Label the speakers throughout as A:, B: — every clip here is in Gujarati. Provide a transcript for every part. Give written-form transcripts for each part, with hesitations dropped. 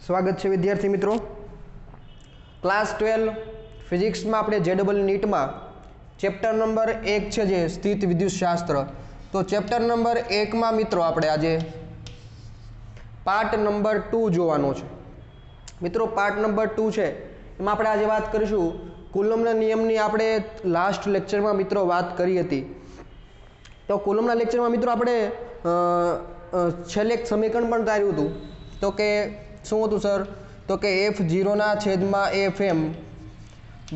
A: स्वागत है विद्यार्थी मित्रों। क्लास 12 फिजिक्स में આપણે JEE નીટ માં ચેપ્ટર નંબર 1 છે જે સ્થિત વિદ્યુત શાસ્ત્ર। તો ચેપ્ટર નંબર 1 માં મિત્રો આપણે આજે પાર્ટ નંબર 2 જોવાનો છે। મિત્રો પાર્ટ નંબર 2 છે એમાં આપણે આજે વાત કરીશું કુલમ્બના નિયમની। આપણે લાસ્ટ લેક્ચરમાં મિત્રો વાત કરી હતી। તો કુલમ્બના લેક્ચરમાં મિત્રો આપણે છેલ્લે એક સમીકરણ પણ તાર્યું હતું। તો કે શું હતું સર? તો કે F0 ના છેદમાં FM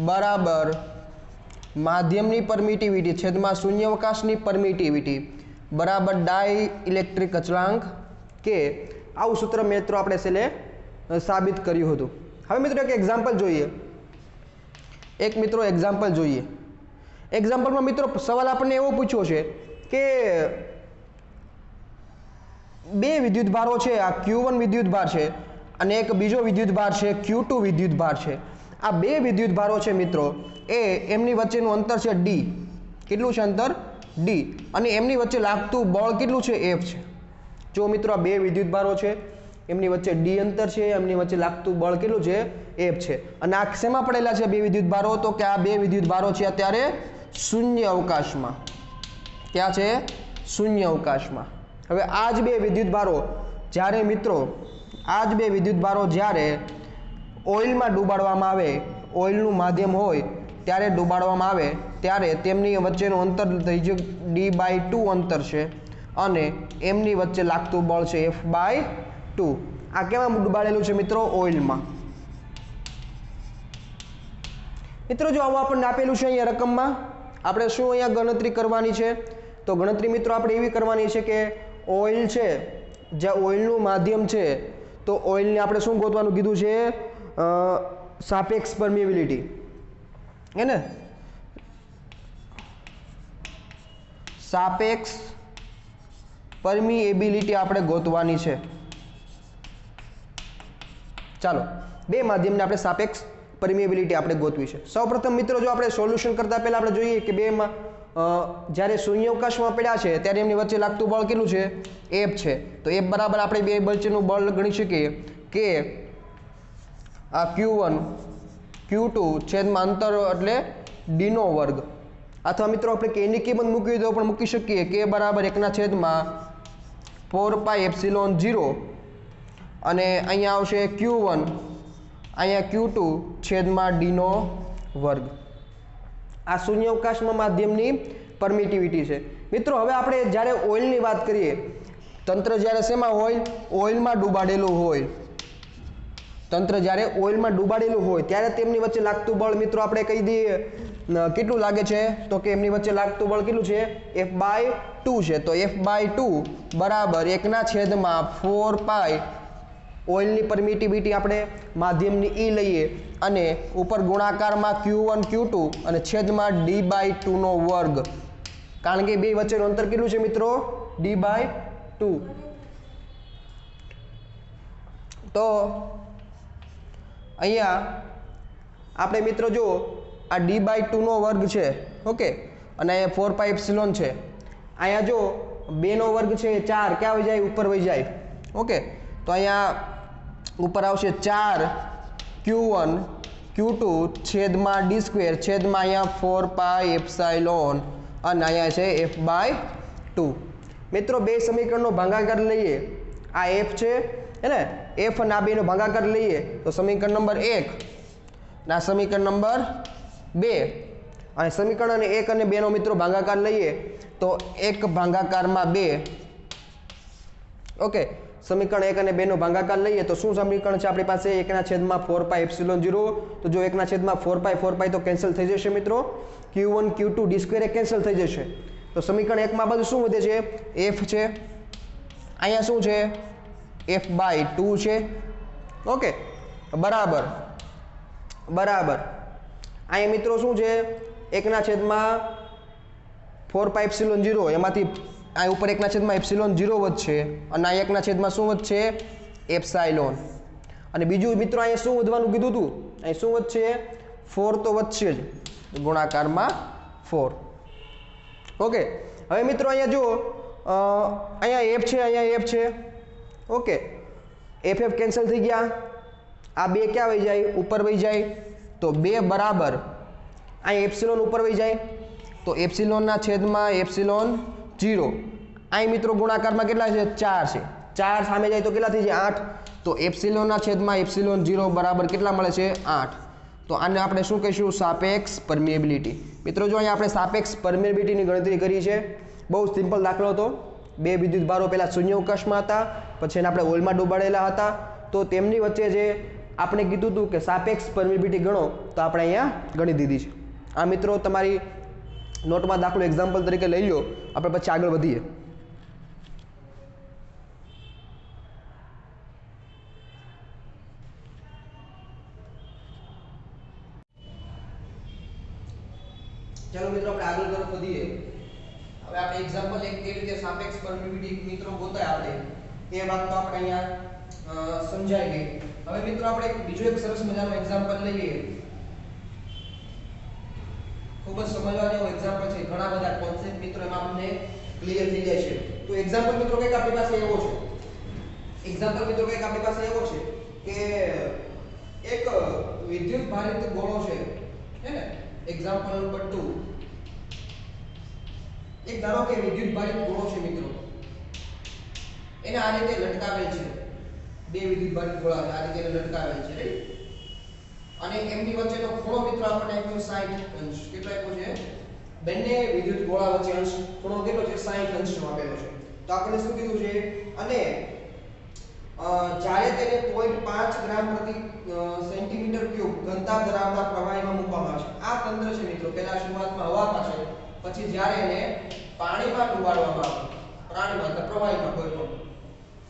A: બરાબર માધ્યમની પરમિટિવિટી છેદમાં શૂન્યાવકાશની પરમિટિવિટી બરાબર ડાઈ ઇલેક્ટ્રિક અચળાંક કે આવું સૂત્ર મિત્રો આપણે છેલ્લે સાબિત કર્યું હતું। હવે મિત્રો એક એક્ઝામ્પલ જોઈએ। એક મિત્રો એક્ઝામ્પલ જોઈએ। એક્ઝામ્પલમાં મિત્રો સવાલ આપણને એવો પૂછ્યો છે કે બે વિદ્યુત ભારો છે, આ Q1 વિદ્યુત ભાર છે અને એક બીજો વિદ્યુત ભાર છે Q2 વિદ્યુત ભાર છે। આ બે વિદ્યુત ભારો છે મિત્રો, એ એમની વચ્ચેનું અંતર છે D। કેટલું છે અંતર? D। અને એમની વચ્ચે લાગતું બળ કેટલું છે? F છે। જો મિત્રો આ બે વિદ્યુત ભારો છે, એમની વચ્ચે D અંતર છે, એમની વચ્ચે લાગતું બળ કેટલું છે? F છે। અને આ શેમાં પડેલા છે બે વિદ્યુત ભારો? તો કે આ બે વિદ્યુત ભારો છે અત્યારે શૂન્ય અવકાશમાં। ક્યાં છે? શૂન્ય અવકાશમાં। હવે આ જ બે વિદ્યુત ભારો જ્યારે મિત્રો આ જ બે વિદ્યુત ભારો જ્યારે ઓઇલમાં ડૂબાડવામાં આવે, ઓઇલનું માધ્યમ હોય ત્યારે ડૂબાડવામાં આવે ત્યારે તેમની વચ્ચેનું અંતર થઈ જાય D/2 અંતર છે અને એમની વચ્ચે લાગતું બળ છે F/2। આ કેમાં ડૂબાડેલું છે મિત્રો? ઓઇલમાં। મિત્રો જો આવું આપણને આપેલું છે અહીંયા રકમમાં, આપણે શું અહીંયા ગણતરી કરવાની છે? તો ગણતરી મિત્રો આપણે એવી કરવાની છે કે ઓઇલ છે, જ્યાં ઓઇલનું માધ્યમ છે તો ઓઇલને આપણે શું ગોતવાનું કીધું છે? સાપેક્ષ પરમિએબિલિટી, હે ને? સાપેક્ષ પરમિએબિલિટી આપણે ગોતવાની છે। ચાલો બે માધ્યમને આપણે સાપેક્ષ પરમિએબિલિટી આપણે ગોતવી છે। સૌપ્રથમ મિત્રો જો આપણે સોલ્યુશન કરતા પહેલા આપણે જોઈએ કે બેમાં જ્યારે શૂન્યાવકાશમાં પડ્યા છે ત્યારે એમની વચ્ચે લાગતું બળ કેટલું છે? F છે। તો F બરાબર આપણે બે વચ્ચેનું બળ ગણી શકીએ કે આ Q1 Q2 છેદમાં અંતર એટલે D નો વર્ગ, અથવા મિત્રો આપણે K ની કિંમત મૂકવી તો પણ મૂકી શકીએ K બરાબર 1/4πε0 અને અહીંયા આવશે Q1, અહીંયા Q2 છેદમાં D નો વર્ગ। આ શૂન્યાવકાશમાં માધ્યમની પરમિટિવિટી છે। મિત્રો હવે આપણે જ્યારે ઓઇલની વાત કરીએ, તંત્ર જ્યારે શેમાં હોય? ઓઇલમાં ડૂબાડેલું હોય। તંત્ર જ્યારે ઓઇલમાં ડૂબાડેલું હોય ત્યારે તેમની વચ્ચે લાગતું બળ મિત્રો આપણે કહી દઈએ કેટલું લાગે છે? તો કે એમની વચ્ચે લાગતું બળ કેટલું છે? F/2 છે। તો F/2 બરાબર 1/4π ઓઇલની પરમિટિવિટી આપણે માધ્યમની E લઈએ અને ઉપર ગુણાકારમાં Q1 Q2 અને છેદમાં D/2 નો વર્ગ, કારણ કે બે વચ્ચેનું અંતર કેટલું છે મિત્રો? D/2। તો અહીંયા આપણે મિત્રો જો આ D/2 નો વર્ગ છે, ઓકે, અને અહીંયા 4πε છે। અહીંયા જો 2 નો વર્ગ છે 4, ક્યાં વહી જાય? ઉપર વહી જાય, ઓકે। તો અહીંયા ઉપર આવશે 4 Q1 Q2 છેદમાં D² છેદમાં અહીંયા 4πε અને અહીંયા છે F/2। મિત્રો બે સમીકરણનો ભાગાકાર લઈએ, આ F છે હે ને, F અને આ બેનો ભાગાકાર લઈએ તો સમીકરણ નંબર 1 ના સમીકરણ નંબર 2, અને સમીકરણ 1 અને 2 નો મિત્રો ભાગાકાર લઈએ તો 1 ભાગાકારમાં 2, ઓકે। સમીકરણ 1 અને 2 નો ભાગાકાર લઈએ તો શું સમીકરણ છે આપણી પાસે? 1/4πε0। તો જો 1/4π તો કેન્સલ થઈ જશે મિત્રો, Q1 Q2 D² એ કેન્સલ થઈ જશે। તો સમીકરણ 1 માં બાજુ શું વધે છે? F છે, અહીંયા શું છે? F/2 છે, ઓકે, બરાબર બરાબર અહીંયા મિત્રો શું છે? 1/4πε0 એમાંથી આ ઉપર 1/ε0 વધશે અને આ 1/માં શું વધશે? એપ્સાઇલોન। અને બીજું મિત્રો અહીંયા શું વધવાનું કીધું હતું? અહીં શું વધશે? 4 તો વધશે જ, ગુણાકારમાં 4, ઓકે। હવે મિત્રો અહીંયા જો અહીંયા F છે, અહીંયા F છે, ઓકે। એફ કેન્સલ થઈ ગયા, આ બે ક્યાં વહી જાય ઉપર વહી જાય તો 2 બરાબર અહીં એપ્સિલોન ઉપર વહી જાય તો એપ્સિલોનના છેદમાં એપ્સિલોન 0 અહીં મિત્રો ગુણાકારમાં કેટલા છે 4 છે 4 સામે જાય તો કેટલા થઈ જાય 8 તો એપ્સિલોનના છેદમાં એપ્સિલોન 0 બરાબર કેટલા મળે છે 8 તો આને આપણે શું કહીશું સાપેક્ષ પરમિએબિલિટી મિત્રો જો અહીંયા આપણે સાપેક્ષ પરમિએબિલિટીની ગણતરી કરી છે બહુ સિમ્પલ દાખલો હતો બે વિદ્યુત ભારો પહેલા શૂન્યાવકાશમાં હતા પછી એને આપણે હોલમાં ડૂબાડેલા હતા તો તેમની વચ્ચે જે આપણે કીધું હતું કે સાપેક્ષ પરમિએબિલિટી ગણો તો આપણે અહીંયા ગણી દીધી છે આ મિત્રો તમારી નોટમાં દાખલો એક્ઝામ્પલ તરીકે લઈ લો આપણે પછી આગળ વધીએ ચાલો મિત્રો આપણે આગળ તરફ વધીએ હવે આપણે એક્ઝામ્પલ એક કેવી રીતે સાપેક્ષ પરમિએબિલિટી મિત્રો ગોતાય આપણે એ વાત તો આપણે અહીંયા સમજાઈ ગઈ હવે મિત્રો આપણે બીજો એક સરસ મજાનો એક્ઝામ્પલ લઈએ ખૂબ જ સમજવા જેવો એક્ઝામ્પલ છે ઘણા બધા કોન્સેપ્ટ મિત્રો એમાં આપણને ક્લિયર થઈ જાય છે તો એક્ઝામ્પલ મિત્રો કંઈક આપણી પાસે એવો છે એક્ઝામ્પલ મિત્રો કંઈક આપણી પાસે એવો છે કે એક વિદ્યુત ભારિત ગોળો છે હે ને એક્ઝામ્પલ નંબર 2 એક ધારો કે વિદ્યુત ભારિત ગોળો છે મિત્રો એને આ રીતે લટકાવેલ છે બે વિદ્યુત ભારિત ગોળા આ રીતે લટકાવેલ છે રાઈટ અને એમની વચ્ચેનો ખૂણો મિત્રો આપણને આપ્યો 60 અંશ કેટલો આપ્યો છે બંને વિદ્યુત ગોળા વચ્ચે અંશ ખૂણો કેટલો છે 60 અંશનો આપેલો છે તો આપણે શું કીધું છે અને જ્યારે તેને 0.5 ગ્રામ પ્રતિ સેન્ટીમીટર ક્યુબ ઘનતા ધરાવતા પ્રવાહીમાં મૂકવામાં આવે છે આ તંત્ર છે મિત્રો પહેલા શરૂઆતમાં હવામાં છે પછી જ્યારે એને પાણીમાં ડુબાડવામાં આવે પ્રાણીમાં કે પ્રવાહીમાં કોઈ પણ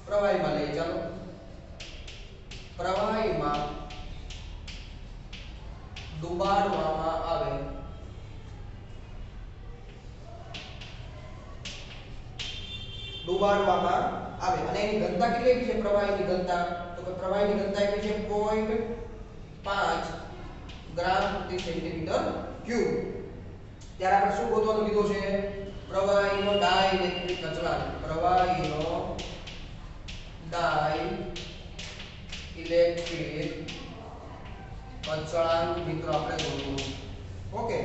A: પ્રવાહીમાં લઈએ ચાલો પ્રવાહીમાં ડુબાડવામાં આવે અને એની ઘનતા કેટલી છે પ્રવાહીની ઘનતા તો કે પ્રવાહીની ઘનતા કેટલી છે 0.5 ગ્રામ પ્રતિ સેન્ટીમીટર ક્યુબ ત્યારે આપણે શું ગોતવાનું કીધું છે પ્રવાહીનો ડાઇલેક્ટ્રિક અચળાંક પ્રવાહીનો ડાઇલેક્ટ્રિક અચળાંક મિત્રો આપણે ગોતવું ઓકે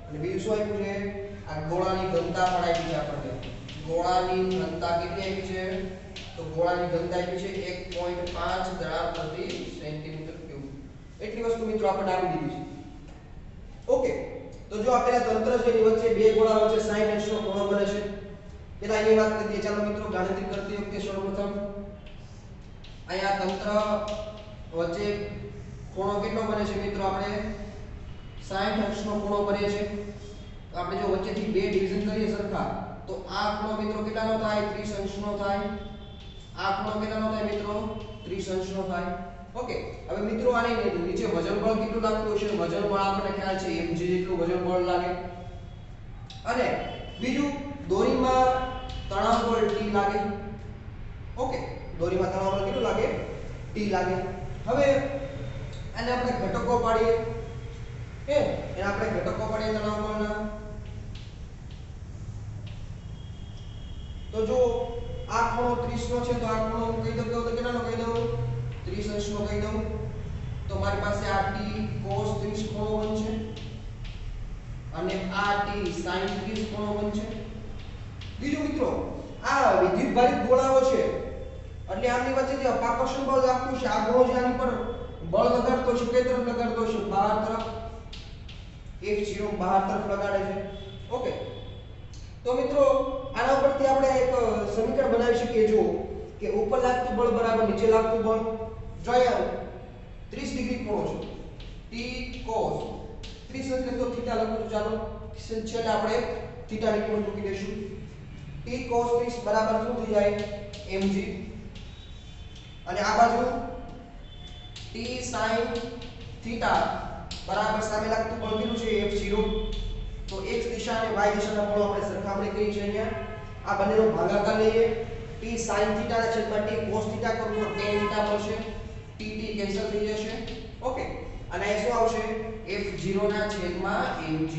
A: અને બીજું શું આપ્યું છે આ ગોળાની ઘનતા પણ આપી છે આપણને ગોળાની ઘનતા કેટલી આપી છે તો ગોળાની ઘનતા આપી છે 1.5 ગ્રામ પ્રતિ સેન્ટીમીટર ક્યુબ એટલી વસ્તુ મિત્રો આપણે આપી દીધી છે ઓકે તો જો આપેલા તંત્ર છે એની વચ્ચે બે ગોળા વચ્ચે 60 અંશનો ખૂણો બને છે પેલા એની વાત કરીએ ચાલો મિત્રો ગણતરી કરતી વખતે સૌપ્રથમ અહીંયા તંત્ર વચ્ચે ખૂણો કેટલો બને છે મિત્રો આપણે 60 અંશનો ખૂણો બને છે તો આપણે જો વચ્ચેથી બે ડિવિઝન કરીએ સરખા તો આ ખૂણો મિત્રો કેટલાનો થાય 30 અંશનો થાય આ ખૂણો કેટલાનો થાય મિત્રો 30 અંશનો થાય ઓકે હવે મિત્રો આને નીચે વજન બળ કેટલું લાગતું હશે વજન બળ આપણને ખ્યાલ છે mg જેટલું વજન બળ લાગે અને બીજું દોરીમાં તણાવ બળ T લાગે ઓકે દોરીમાં તણાવ બળ કેટલું લાગે T લાગે હવે આને આપણે ઘટકો પાડીએ એને આપણે ઘટકો પાડીએ તણાવ બળના તો જો આ ખૂણો 30 નો છે તો આ ખૂણો હું કહી દઉં તો કેટલાનો કહી દઉં 30 અંશનો કહી દઉં તો મારી પાસે આ t cos 30 ખૂણો બનશે અને આ t sin 30 ખૂણો બનશે બીજું મિત્રો આ વિદ્યુત ભારિત ગોળાઓ છે એટલે આમની વચ્ચે જે અપાકર્ષણ બળ લાગતું છે આ ગોળો જે આની પર બળ લગાડતો છે કઈ તરફ લગાડતો છે બહાર તરફ F0 બહાર તરફ લગાડે છે ઓકે તો મિત્રો આના પરથી આપણે એક સમીકરણ બનાવી શકીએ જો કે ઉપર લાગતું બળ બરાબર નીચે લાગતું બળ જો અહીંયા 30 ડિગ્રી ખૂણો છે t cos 30 એટલે તો થીટા લખું ચાલો છેલ્લે આપણે થીટા ની કિંમત મૂકી દઈશું t cos 30 બરાબર શું થઈ જાય mg અને આ બાજુ t sin થીટા બરાબર સામે લાગતું બળ કેટલું છે f0 તો x દિશા અને y દિશાના બળો આપણે સરખામણી કરી છે અહીંયા આ બંનેનો ભાગાકાર લઈએ t sin થીટા ના છેદમાં t cos થીટા કરું તો tan થીટા મળશે t કેન્સલ થઈ જશે ઓકે અને અહીં શું આવશે f0 ના છેદમાં mg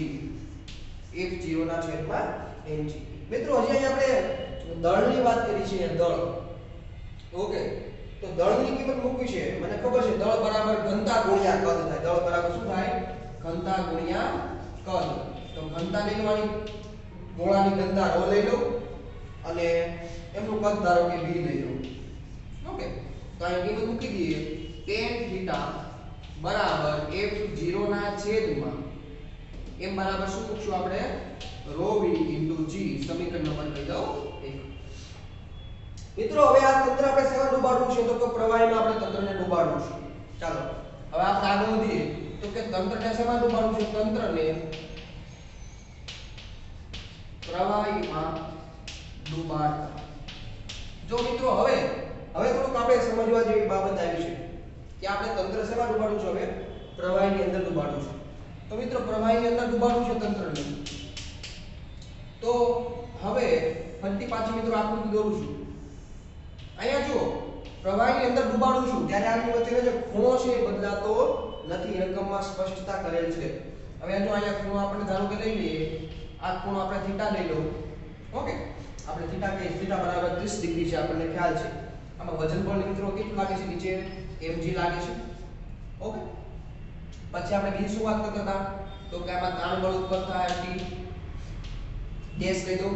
A: f0 ના છેદમાં mg મિત્રો હજી અહીં આપણે દળની વાત કરી છે દળ ઓકે તો તો દળની કિંમત મૂકવી છે, મને ખબર છે દળ બરાબર ઘનતા ગુણ્યા કદ થાય. દળ બરાબર શું થાય? ઘનતા ગુણ્યા કદ. તો ઘનતા લઈ લેવાની, ગોળાની ઘનતા ρ લઈ લઉં અને એમનું કદ ધારો કે v લઈ લઉં. ઓકે, તો અહીં કિંમત મૂકી દઈએ. tan થીટા બરાબર f0 ના છેદમાં m બરાબર શું મૂકશું આપણે? ρ v * g. સમીકરણ નંબર લઈ દઉં 1. મિત્રો હવે આ તંત્ર આપણે શેમાં ડૂબાડવું છે? તો કે પ્રવાહીમાં આપણે તંત્રને ડૂબાડવું છે. ચાલો હવે આપણે આગળ વધીએ. તો કે તંત્રને શેમાં ડૂબાડવું છે? તંત્રને પ્રવાહીમાં ડૂબાડતા. જો મિત્રો હવે થોડુંક આપણે સમજવા જેવી બાબત આવી છે કે આપણે તંત્ર શેમાં ડૂબાડવું છે? હવે પ્રવાહીની અંદર ડૂબાડવું છે. તો મિત્રો પ્રવાહીની અંદર ડૂબાડવું છે તંત્રને. તો હવે ફરીથી પાછી મિત્રો આકૃતિ દોરું છું. અહીંયા જુઓ, પ્રવાહીની અંદર ડૂબાડું છું ત્યારે આની વચ્ચેનો જે ખૂણો છે એ બદલાતો નથી, રકમમાં સ્પષ્ટતા કરેલ છે. હવે જો અહીંયા ખૂણો આપણે ધારો કે લઈ લઈએ, આ ખૂણો આપણે થીટા લઈ લો. ઓકે, આપણે થીટા કે થીટા બરાબર 30 ડિગ્રી છે, આપણને ખ્યાલ છે. આમાં વજન બળ મિત્રો કેટલું લાગે છે? નીચે mg લાગે છે. ઓકે, પછી આપણે બીજી શું વાત કરતા હતા? તો કે આમાં તાણ બળ ઉત્પન્ન થાય t ડેશ કહી દઉં,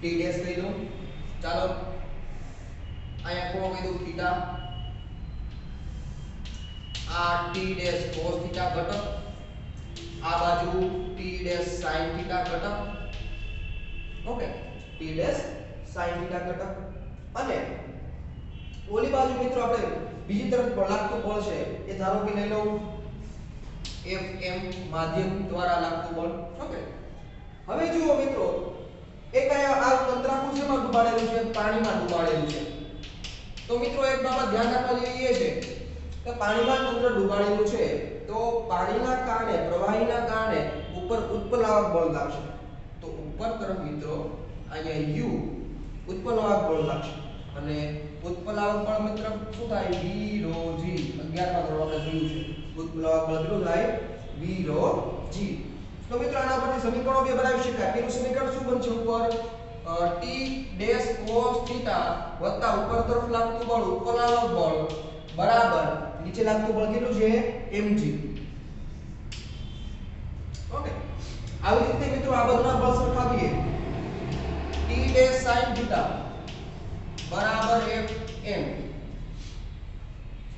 A: t ડેશ કહી દઉં. ચાલો અહીંયા ખૂણો કહી દઉં થીટા. આ t ડેશ cos થીટા ઘટક, આ બાજુ t ડેશ sin થીટા ઘટક. Okay, t dash sin theta ઘટક. અને ઓલી બાજુ મિત્રો આપણે બીજી તરફ લાગતું બળ છે એ ધારો કે લઈ લઉં Fm માધ્યમ દ્વારા લાગતું બળ. ઓકે, હવે જુઓ મિત્રો, એક આ તંત્રાકું શેમાં ડૂબાડેલું છે? પાણીમાં ડૂબાડેલું છે. તો મિત્રો એક બાબત ધ્યાન રાખવા જેવી એ છે કે પાણીમાં તંત્ર ડૂબાડેલું છે તો પાણીના કારણે, પ્રવાહીના કારણે ઉપર ઉત્પ્લાવક બળ લાગશે. તો ઉપર તરફ મિત્રો અહીંયા u ઉત્પ્લાવક બળ લાગશે અને ઉત્પ્લાવક બળ મિત્રો શું થાય? v ρ g. 11મા ધોરણ આપણે જોયું છે. ઉત્પ્લાવક બળ કેટલું થાય? v ρ g. તો મિત્રો આના પરથી સમીકરણો બે બનાવી શકાય. પેલું સમીકરણ શું બનશે? ઉપર t ડેશ cos થીટા વત્તા ઉપર તરફ લાગતું બળ, ઉત્પ્લાવક બળ બરાબર નીચે લાગતું બળ કેટલું છે? mg. ઓકે, આવી રીતે મિત્રો આ બધાના બળ સરખાવીએ. t ડેશ sin થીટા બરાબર fm.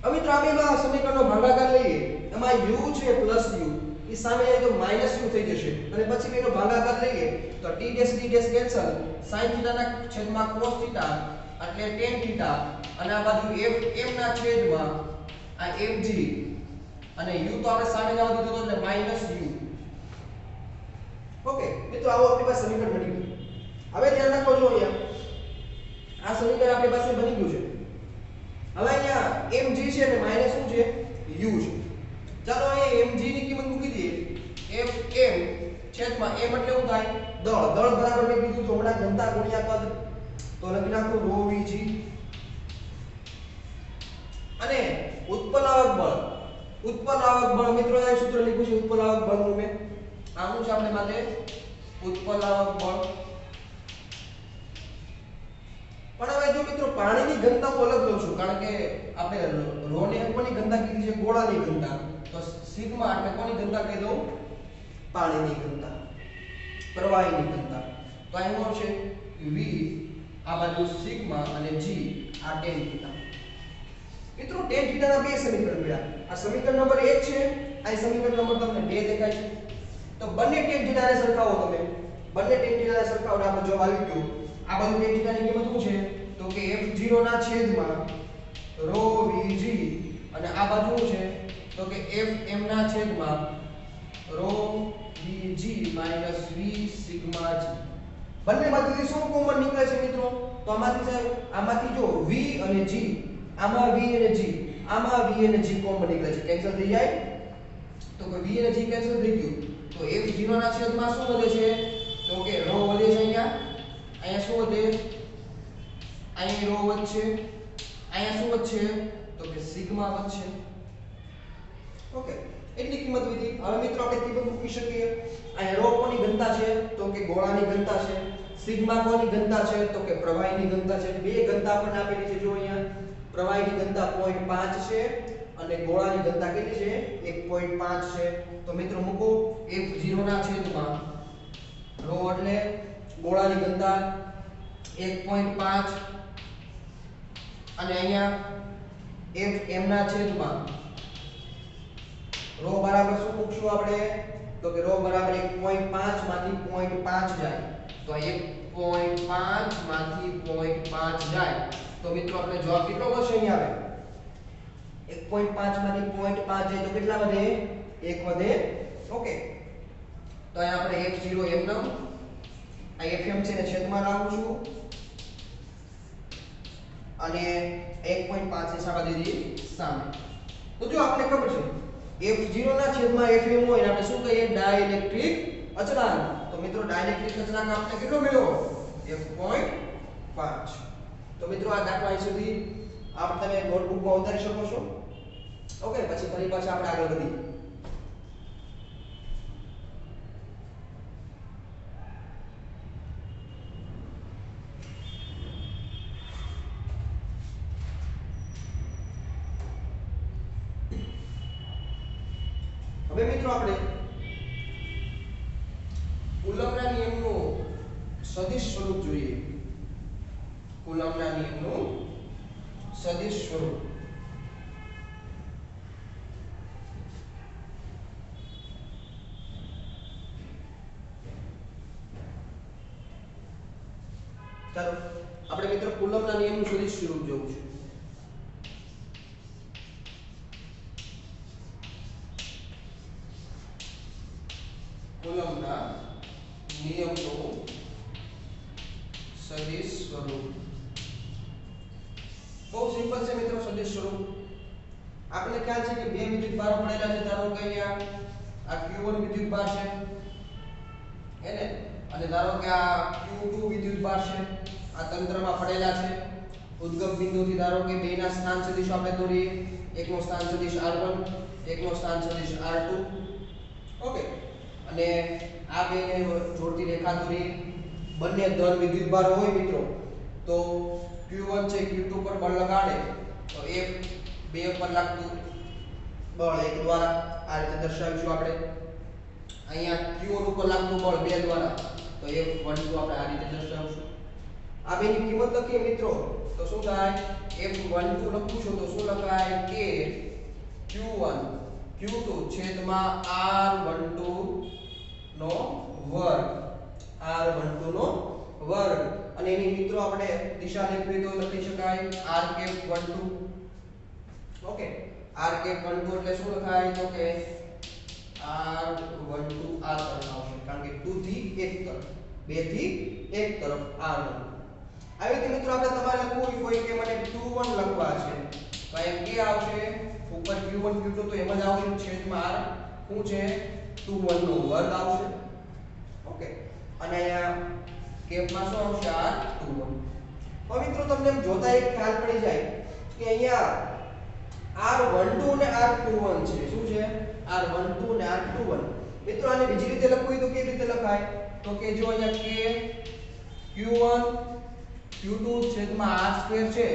A: હવે મિત્રો આ બેમાં સમીકરણનો ભાગાકાર લઈએ. એમાં u છે પ્લસ u, એ સામે જાય તો માઈનસ u થઈ જશે અને પછી બેનો ભાગાકાર લઈએ તો t dash cancel, sin theta ના છેદમાં cos થીટા એટલે tan થીટા અને આ બાજુ fm ના છેદમાં આ mg અને u તો આપણે સામે જવા દીધું એટલે માઈનસ u. ઓકે મિત્રો, આવો આપણી પાસે સમીકરણ બની ગયું. હવે ધ્યાન રાખો, જો અહીંયા આ સમીકરણ આપણી પાસે બની ગયું છે. હવે અહીંયા mg છે અને માઈનસ શું છે? u છે. ચાલો અહીંયા mg ની કિંમત મૂકી દઈએ. fm છેદમાં m એટલે શું થાય? દળ. દળ બરાબર મેં કીધું તો હમણાં ઘનતા ગુણ્યા કદ, તો લખી નાખું ρ vg. અને ઉત્પ્લાવક બળ મિત્રો આ સૂત્ર લખ્યું છે ઉત્પ્લાવક બળનું. મેં આનું છે આપણે માટે ઉત્પ્લાવક બળ. પણ હવે જો મિત્રો પાણીની ઘનતા હું અલગ લઉં છું, કારણ કે આપણે ρ ને કોની ઘનતા કીધી છે? ગોળાની ઘનતા. તો સિગ્મા એટલે કોની ઘનતા કહી દઉં? પાણીની ઘનતા, પ્રવાહીની ઘનતા. તો અહીં શું છે? v આ બાજુ સિગ્મા અને g આ tan થીટા. મિત્રો tan થીટાના બે સમીકરણ મળ્યા. આ સમીકરણ નંબર 1 છે, આ સમીકરણ નંબર તમને 2 દેખાય છે. તો બંને tan થીટાને સરખાવો તમે. બંને tan થીટાને સરખાવો આપણે જવાબ આવી ગયો. આ બાજુ tan થીટાની કિંમત શું છે? તો કે f0 ના છેદમાં ρ vg અને આ બાજુ શું છે? તો કે fm ના છેદમાં ρ vg minus v sigma g. બંનેમાંથી શું કોમન નીકળે છે મિત્રો? તો આમાંથી જો v અને g, આમાં v અને g, આમાં v અને g કોમન નીકળે છે, કેન્સલ થઈ જાય. તો કે v અને g કેન્સલ થઈ ગયું તો f0 ના છેદમાં શું વધે છે? તો કે ρ વધે છે. અહીંયા શું વધે? અહીંયા ρ વધશે. અહીંયા શું વધશે? તો કે સિગ્મા વધશે. ઓકે, એટલી કિંમત વધી. હવે મિત્રો આપણે કિંમત મૂકી શકીએ. અહીંયા ρ કોની ઘનતા છે? તો કે ગોળાની ઘનતા છે. સિગ્મા કોની ઘનતા છે? તો કે પ્રવાહીની ઘનતા છે. બે ઘનતા આપણને આપેલી છે જો અહીંયા. પ્રવાહીની ઘનતા 0.5 છે અને ગોળાની ઘનતા કેટલી છે 1.5 છે તો મિત્રો મૂકો F0 ના છેદમાં ρ એટલે ગોળાની ઘનતા 1.5 અને અહીંયા Fm ના છેદમાં ρ બરાબર શું મૂકશું આપણે તો કે ρ બરાબર 1.5 માંથી 0.5 જાય તો 1.5 માંથી 0.5 જાય તો મિત્રો આપણે જવાબ કેટલો મળશે અહીંયા આવે 1.5 માંથી 0.5 જાય તો કેટલા વધે 1 વધે ઓકે તો અહીંયા આપણે F0 એમનો આ Fm છે ને છેદમાં લાવું છું અને 1.5 ની સામે દીધી સામે તો જો આપણે ખબર છે F0 ના છેદમાં Fm હોય એટલે આપણે શું કહીએ ડાઇલેક્ટ્રિક અચળાંક તો મિત્રો ડાઇલેક્ટ્રિક અચળાંક આપણે કેટલો મળ્યો F.5 તો મિત્રો આ દાખલા અહીં સુધી આપ તમે નોટબુકમાં ઉતારી શકો છો ઓકે પછી ફરી પાછા આપણે આગળ વધીએ હવે મિત્રો આપણે કુલમ્બના નિયમનું સદિશ સ્વરૂપ જોઈએ કુલમ્બના નિયમનું સદિશ સ્વરૂપ ચાલો આપણે મિત્રો કુલમ્બના નિયમનું સદિશ સ્વરૂપ જોવું છે કુલમ્બના નિયમનું સદિશ સ્વરૂપ બહુ સિમ્પલ છે મિત્રો સદિશ સ્વરૂપ આપણે ખ્યાલ છે કે બે વિદ્યુતભારો પડેલા છે ધારો કે અહીંયા આ Q1 વિદ્યુતભાર છે એને અને ધારો કે આ Q2 વિદ્યુતભાર છે આ તંત્રમાં પડેલા છે ઉદ્ગમ બિંદુથી ધારો કે બેના સ્થાન સદિશ આપણે દોરીએ એકનો સ્થાન સદિશ R1 એકનો સ્થાન સદિશ R2 ઓકે અને આ બેને જોડતી રેખા દોરી બંને ધન વિદ્યુતભાર હોય મિત્રો તો Q1 છે Q2 પર બળ લગાડે તો F2 પર લાગતું બળ 1 દ્વારા આ રીતે દર્શાવીશું આપણે અહીંયા Q1 ઉપર લાગતું બળ 2 દ્વારા તો F12 આપણે આ રીતે દર્શાવીશું આ બેની કિંમત લખીએ મિત્રો તો શું થાય F12 લખું છું તો શું લખાય કે Q1 Q2 છેદમાં R12 નો વર્ગ R12 નો વર્ગ અને એની મિત્રો આપણે દિશા લખવી તો લખી શકાય R12 ઓકે R12 એટલે શું લખાય તો કે R12 આ તરફ આવશે કારણ કે 2 થી 1 તરફ 2 થી 1 તરફ R12 આવી રીતે મિત્રો આપણે તમારે લખવું હોય કે મને 21 લખવા છે તો એમ કે આવશે ઉપર Q1 Q2 તો એમ જ આવશે છેદમાં R શું છે 21 નો વર્ગ આવશે ઓકે અને અહીંયા કેપમાં શું આવશે R21 તો મિત્રો તમને એમ જોતા એક ખ્યાલ પડી જાય કે અહીંયા R12 અને R21 છે શું છે R12 અને R21 મિત્રો આને બીજી રીતે લખવું હોય તો કેવી રીતે લખાય તો કે જો અહીંયા કે Q1 Q2 છેદમાં R2 છે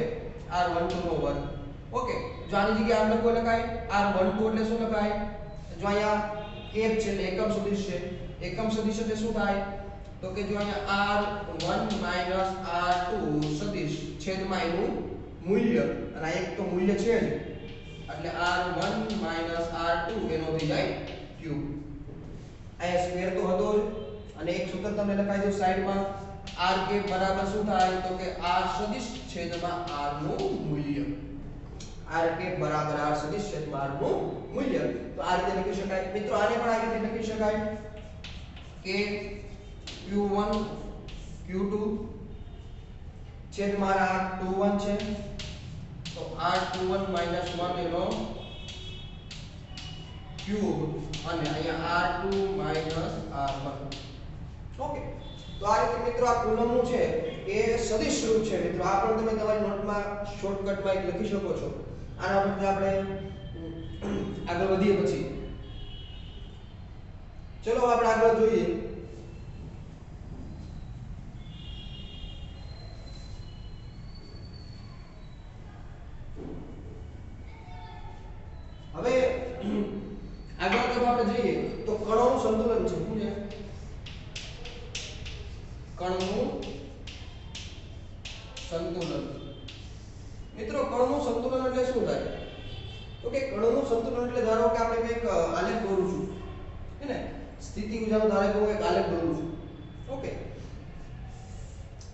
A: R12 નો વર્ગ ઓકે જો આની જગ્યાએ આમ લખવું લખાય R12 એટલે શું લખાય જો અહીંયા કેપ છે એટલે એકમ સદિશ છે એકમ સદિશ એટલે શું થાય તો કે જો અહીંયા R1 R2 સદિશ છેદમાં એનું મૂલ્ય અને આ એક તો મૂલ્ય છે જ એટલે R1 R2 એનો થઈ જાય ક્યુબ અહીંયા સ્ક્વેર તો હતો જ અને એક સૂત્ર તમને લખાઈ દઉં સાઈડમાં R કે બરાબર શું થાય તો કે R સદિશ છેદમાં R નું મૂલ્ય R કે બરાબર R સદિશ છેદમાં R નું મૂલ્ય તો આ રીતે લખી શકાય મિત્રો આને પણ આ રીતે લખી શકાય કે Q1 Q2 છેદમાં R21 છે તો R21 1 એનો ક્યુબ અને અહીંયા R2 R1 ઓકે તો આ રીતે મિત્રો આ કુલમનું છે એ સદિશ રૂપ છે મિત્રો આ પણ તમે તમારી નોટમાં શોર્ટકટમાં એક લખી શકો છો આના પરથી આપણે આગળ વધીએ પછી ચલો આપણે આગળ જોઈએ આપણે જોઈએ તો કણોનું સંતુલન છે. શું છે? કણનું સંતુલન. મિત્રો કણનું સંતુલન એટલે શું થાય? તો કે કણનું સંતુલન એટલે ધારો કે આપણે એક આલેખ દોરું છું, હે ને? સ્થિતિ ઊર્જાનો ધારો કે હું એક આલેખ દોરું છું. ઓકે.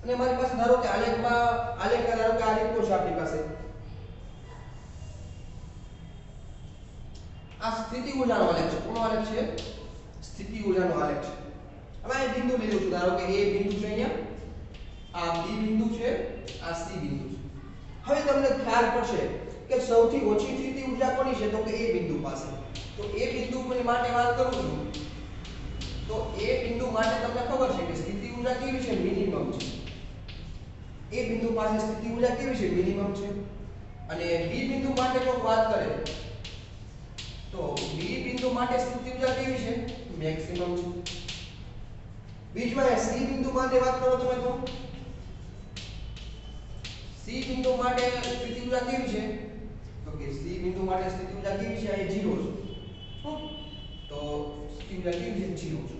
A: અને મારી પાસે ધારો કે આલેખ ધારો કે આ રીતનો છે આપણી પાસે. આ સ્થિતિ ઊર્જાનો આલેખ છે. કોનો આલેખ છે? સ્થિતિ ઊર્જાનો આલેખ છે. હવે આ બિંદુ લઈ લઉં છું. ધારો કે A બિંદુ છે અહીંયા, આ B બિંદુ છે, આ C બિંદુ છે. હવે તમને ખ્યાલ પડશે કે સૌથી ઓછી સ્થિતિ ઊર્જા કોની છે? તો કે A બિંદુ પાસે. તો A બિંદુ માટે વાત કરું છું તો A બિંદુ માટે તમને ખબર છે કે સ્થિતિ ઊર્જા કેવી છે? મિનિમમ છે. A બિંદુ પાસે સ્થિતિ ઊર્જા કેવી છે? મિનિમમ છે. અને B બિંદુ માટે જો વાત કરે તો B બિંદુ માટે સ્થિતિ ઊર્જા કેવી છે? મેક્સિમમ છે. બીજમાં C બિંદુ માટે વાત કરો તમે તો C બિંદુ માટે સ્થિતિ ઊર્જા કેવી છે? તો કે C બિંદુ માટે સ્થિતિ ઊર્જા કેવી છે? એ 0 છે. તો સ્થિતિ ઊર્જા કેવી છે? 0 છે.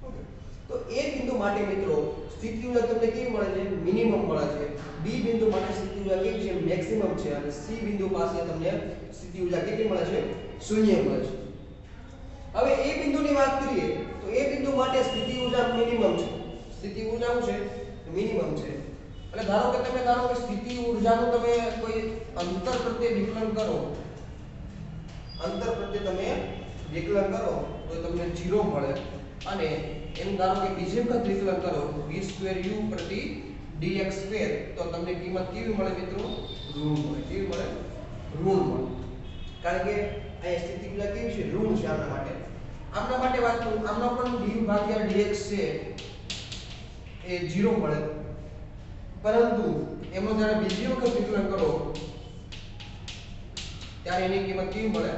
A: ઓકે. તો A બિંદુ માટે મિત્રો સ્થિતિ ઊર્જા તમને કેવી મળે છે? મિનિમમ મળે છે. B બિંદુ માટે સ્થિતિ ઊર્જા કેવી છે? મેક્સિમમ છે. અને C બિંદુ પાસે તમને સ્થિતિ ઊર્જા કેટલી મળે છે? 0 મળે છે. હવે A બિંદુની વાત કરીએ તો A બિંદુ માટે સ્થિતિ ઊર્જા મિનિમમ છે. સ્થિતિ ઊર્જા શું છે? મિનિમમ છે. એટલે ધારો કે સ્થિતિ ઊર્જાનું તમે કોઈ અંતર પ્રત્યે વિકલન કરો, અંતર પ્રત્યે તમે વિકલન કરો તો તમને 0 મળે. અને એમ ધારો કે બીજી વખત વિકલન કરો v²u પ્રતિ dx² તો તમને કિંમત કેવી મળે મિત્રો? ઋણ મળે. કેવી મળે? ઋણ મળે. કારણ કે અહીં સ્થિતિ ઊર્જા કેવી છે? ઋણ છે. આમના માટે વાત કરું, આમનો પણ d/dx છે એ 0 મળે. પરંતુ એમાં જ્યારે બીજી વખત વિકલન કરો ત્યારે એની કિંમત કેવી મળે?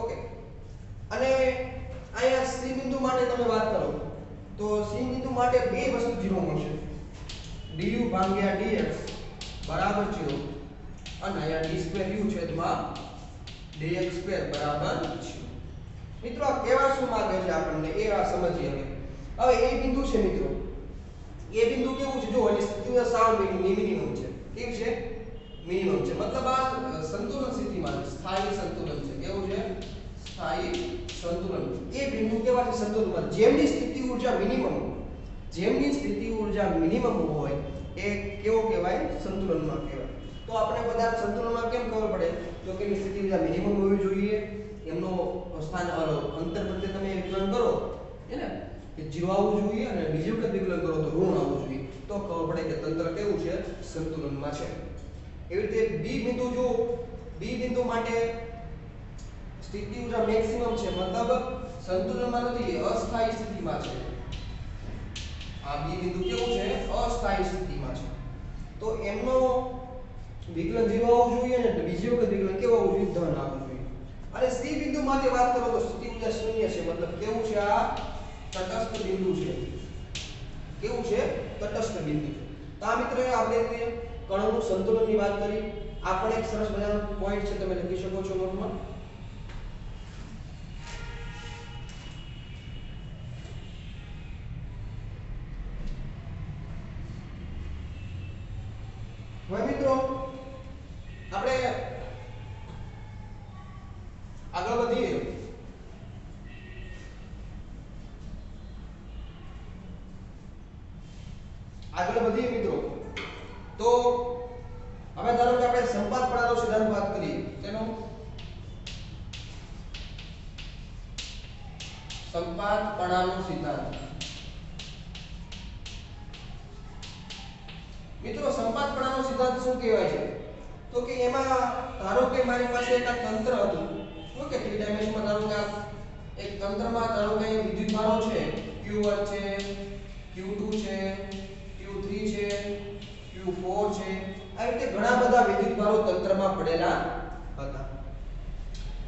A: ઓકે. અને અહીંયા C બિંદુ માટે તમે વાત કરો તો C બિંદુ માટે બે વસ્તુ 0 મળશે. du/dx બરાબર 0 અને અહીંયા d²u છેદમાં dx² બરાબર 0. મિત્રો આ કહેવા શું માંગે છે આપણને એ આ સમજીએ હવે. હવે A બિંદુ છે મિત્રો. A બિંદુ કેવું છે? જો એની સ્થિતિ ઊર્જા સાવ મિનિમમ છે. કેવી છે? મિનિમમ છે. મતલબ આ સંતુલન સ્થિતિમાં છે. સ્થાયી સંતુલન છે. કેવું છે? સ્થાયી સંતુલન. એ બિંદુ કેવા છે? સંતુલનમાં. જેમની સ્થિતિ ઊર્જા મિનિમમ હોય એ કેવો કહેવાય? સંતુલનમાં કહેવાય. તો આપણે પદાર્થ સંતુલનમાં કેમ ખબર પડે? તો કે એની સ્થિતિ ઊર્જા મિનિમમ હોવી જોઈએ. એમનો સ્થાન અંતર પ્રત્યે તમે વિકલન કરો હે ને કે 0 આવવું જોઈએ અને બીજી વખત વિકલન કરો તો ઋણ આવવું જોઈએ. તો ખબર પડે કે તંત્ર કેવું છે? સંતુલનમાં છે. એવી રીતે B બિંદુ જો B બિંદુ માટે સ્થિતિ ઊર્જા મેક્સિમમ છે. મતલબ સંતુલનમાં નથી, અસ્થાયી સ્થિતિમાં છે. આ B બિંદુ કેવું છે? અસ્થાયી સ્થિતિમાં છે. તો એમનો વિકલન 0 આવવું જોઈએ અને બીજી વખત વિકલન કેવું આવવું જોઈએ? ધન આવવું જોઈએ. અને C બિંદુ માટે વાત કરો તો સ્થિતિ ઊર્જા 0 છે. મતલબ કેવું છે? આ તટસ્થ બિંદુ છે. કેવું છે? તટસ્થ બિંદુ. તો આ મિત્રો આપણે કણોનું સંતુલનની વાત કરી. આ પણ એક સરસ મજાનો પોઈન્ટ છે, તમે લખી શકો છો નોટમાં. હવે મિત્રો આપણે આગળ વધીએ. મિત્રો તો હવે ધારો કે આપણે સંપાતપણાનો સિદ્ધાંત વાત કરીએ. તેનો સંપાતપણાનો સિદ્ધાંત. મિત્રો સંપાતપણાનો સિદ્ધાંત શું કહેવાય છે? તો કે એમાં ધારો કે મારી પાસે એક તંત્ર હતું. ઓકે, 3 ડાયમેન્શનમાં ધારો કે એક તંત્રમાં ધારો કે વિદ્યુતભારો છે Q1 છે, Q2 છે, Q3 છે, Q4 છે. આ રીતે ઘણા બધા વિદ્યુતભારો તંત્રમાં પડેલા હતા.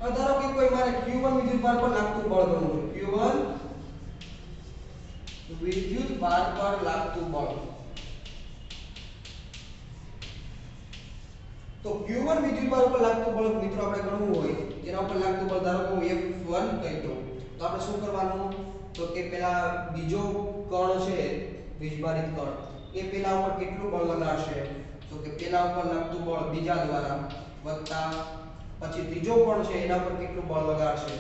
A: હવે ધારો કે કોઈ મારે Q1 વિદ્યુતભાર પર લાગતું બળ ગણવું છે. Q1 વિદ્યુતભાર પર લાગતું બળ. તો q1 વિદ્યુતભાર ઉપર લાગતું બળ મિત્રો આપણે ગણવું હોય, જેના ઉપર લાગતું બળ ધારો કે હું F1 કહી દઉં, તો આપણે શું કરવાનું, તો કે પેલા બીજો કણ છે વીજભારિત કણ, એ પેલા ઉપર કેટલું બળ લગાડશે, તો કે પેલા ઉપર લાગતું બળ બીજા દ્વારા વત્તા પછી ત્રીજો કણ છે એના પર કેટલું બળ લગાડશે,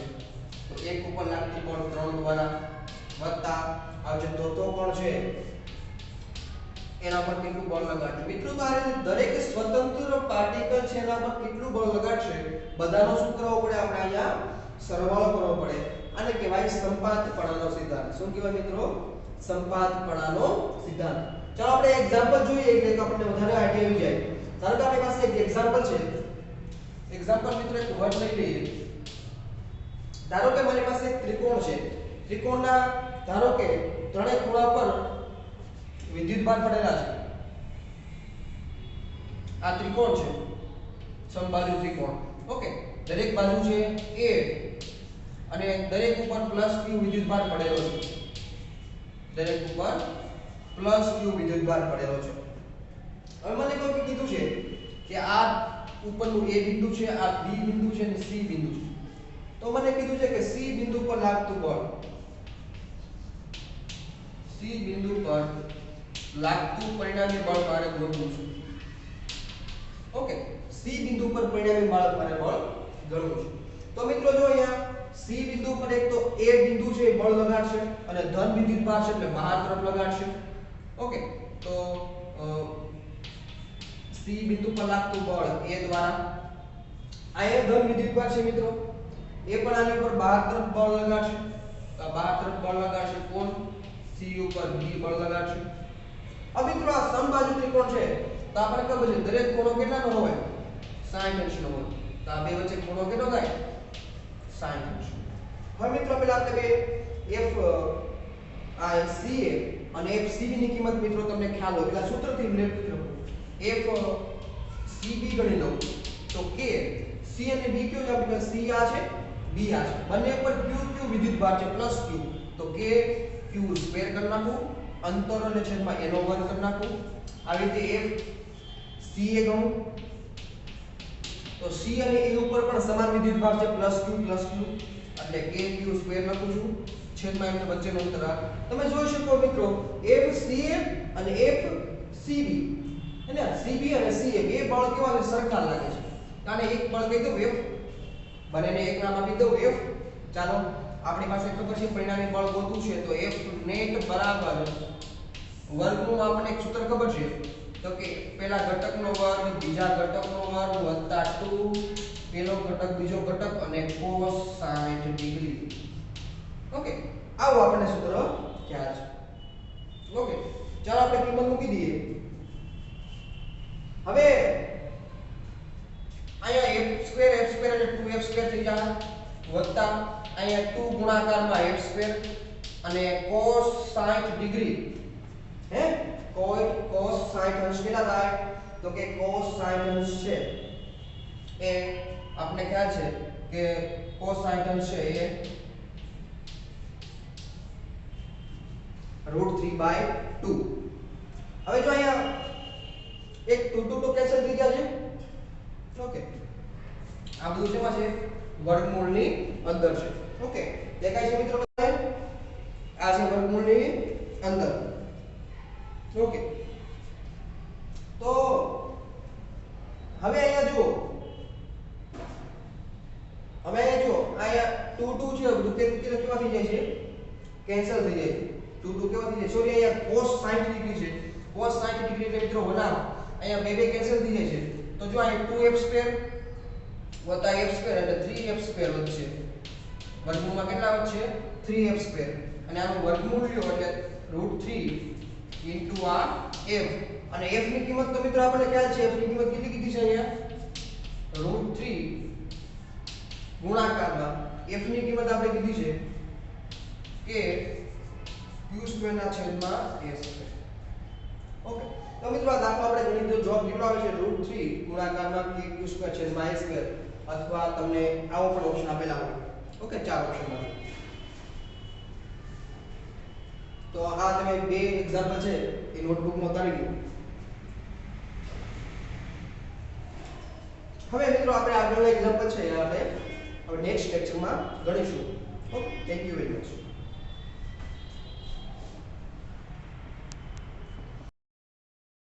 A: તો એક ઉપર લાગતું બળ 3 દ્વારા વત્તા આ જે ચોથો કણ છે એના પર કેટલું બળ લગાડશે. મિત્રો તો આ દરેક સ્વતંત્ર પાર્ટિકલ છે એના પર કેટલું બળ લગાડશે બધાનો શું કરવો પડે, આપણે અહીંયા સરવાળો કરવો પડે. આને કહેવાય સંપાતપણાનો સિદ્ધાંત. શું કહેવાય મિત્રો? સંપાતપણાનો સિદ્ધાંત. ચાલો આપણે એક્ઝામ્પલ જોઈએ એટલે કે આપણને વધારે આઈડિયા આવી જાય. ધારો કે આપણી પાસે એક એક્ઝામ્પલ છે. એક્ઝામ્પલ મિત્રો એક વર્ડ લઈ લઈએ. ધારો કે મારી પાસે એક ત્રિકોણ છે. ત્રિકોણના ધારો કે ત્રણેય ખૂણા પર વિદ્યુતભાર પડેલા છે. આ ત્રિકોણ છે, સમબાજુ ત્રિકોણ. ઓકે, દરેક બાજુ છે a અને દરેક ઉપર q વિદ્યુતભાર પડેલો છે. દરેક ઉપર q વિદ્યુતભાર પડેલો છે. હવે મને કોઈ કીધું છે કે આ ઉપરનું a બિંદુ છે, આ b બિંદુ છે અને c બિંદુ છે. તો મને કીધું છે કે c બિંદુ પર લાગતું બળ, c બિંદુ પર લાગતું પરિણામી બળ મારે ગણવું છે. ઓકે, c બિંદુ પર પરિણામી બળ મારે ગણવું છે. તો મિત્રો જો અહીંયા c બિંદુ પર એક તો a બિંદુ છે એ બળ લગાડશે અને ધન વિદ્યુતભાર છે એટલે બહાર તરફ લગાડશે. ઓકે, તો c બિંદુ પર લાગતું બળ a દ્વારા, અહીંયા ધન વિદ્યુતભાર છે મિત્રો, એ પણ આની પર બહાર તરફ બળ લગાડશે. તો બહાર તરફ બળ લગાડશે કોણ? c ઉપર b બળ લગાડશે. હવે મિત્રો આ સમબાજુ ત્રિકોણ છે તો આપણે ખબર છે દરેક ખૂણો કેટલાનો હોય? 60 અંશનો હોય. તો આ બે વચ્ચે ખૂણો કેટલો થાય? 60 અંશ. હવે મિત્રો પહેલા આપણે f આ ca અને fcb ની કિંમત મિત્રો તમને ખ્યાલ હોય એટલે સૂત્રથી ઉલ્લેખ કરો. fcb ગણી લઉં તો k c અને b કયો છે? આપણે c આ છે, b આ છે, બંને પર q વિદ્યુતભાર છે q, તો k q સ્ક્વેર કરી નાખું, અંતર અને છેદમાં એનો વર્ગ કરી નાખું. આવી રીતે f ca ગણું તો c અને a ઉપર પણ સમાન વિદ્યુતભાર છે +q એટલે k q સ્ક્વેર લખું છું, છેદમાં એમને વચ્ચેનું અંતર આ. તમે જોઈ શકો મિત્રો fca અને fcb અને cb અને ca બે બળ કેવા છે? સરખા લાગે છે. કારણ એક બળ કહી દઉં f, બંનેને એક નામ આપી દઉં f. ચાલો આપણી પાસે ખબર છે પરિણામી બળ ગોતવું છે તો f નેટ બરાબર વર્ગનું આપણને એક સૂત્ર ખબર છે તો કે પહેલા ઘટકનો વર્ગ બીજા ઘટકનો વર્ગ વત્તા 2 પેલો ઘટક બીજો ઘટક અને cos 60 ડિગ્રી. ઓકે, આવું આપણને સૂત્ર ખ્યાલ છે. ઓકે, ચાલો આપણે કિંમત મૂકી દઈએ. હવે અહીંયા f² અને 2f² થઈ જાય વત્તા અહીંયા 2 ગુણાકારમાં f² અને cos 60 ડિગ્રી હે cos 60 અંશ કેટલા થાય? તો કે cos 60 અંશ છે એ આપણે ખ્યાલ છે કે cos 60 અંશ છે એ √3/2. હવે જો અહીંયા એક 2 તો કેન્સલ થઈ ગયા છે. ઓકે, આ બધું શેમાં છે? વર્ગમૂળની અંદર છે. ઓકે, દેખાય છે મિત્રો બધાને? આ છે વર્ગમૂળની અંદર. ઓકે, તો હવે અહીંયા જુઓ, અહીંયા 2 છે બધું કેવા થઈ જાય છે? કેન્સલ થઈ જાય છે. 2 કેવા થઈ જાય? સોરી, અહીંયા cos 60 ડિગ્રી છે. cos 60 ડિગ્રી એટલે મિત્રો વનામ અહીંયા બે કેન્સલ થઈ જાય છે. તો જો અહીંયા 2f² વત્તા f² એટલે 3f² વધશે. વર્ગમૂળમાં કેટલા વધશે? 3f² અને આનું વર્ગમૂળ લ્યો એટલે √3 ઇન્ટુ આ f અને f ની કિંમત તો મિત્રો આપણને ખ્યાલ છે f ની કિંમત કેટલી કીધી છે અહીંયા? √3 ગુણાકારમાં f ની કિંમત આપણે કીધી છે કે q² ના છેદમાં a². ઓકે, તો મિત્રો આ દાખલો આપણે ગણિત જો જવાબ કેટલો આવે છે? √3 ગુણાકારમાં q² છેદમાં a² અથવા તમને આવો પણ ઓપ્શન આપેલા હોય. ઓકે, ચાર ઓપ્શનમાં. તો આ તમે બે એક્ઝામ્પલ છે એ નોટબુકમાં ઉતારી લો. હવે મિત્રો આપણે આગળનો એક્ઝામ્પલ છે આપણે હવે નેક્સ્ટ લેક્ચરમાં ગણીશું. Okay, thank you very much.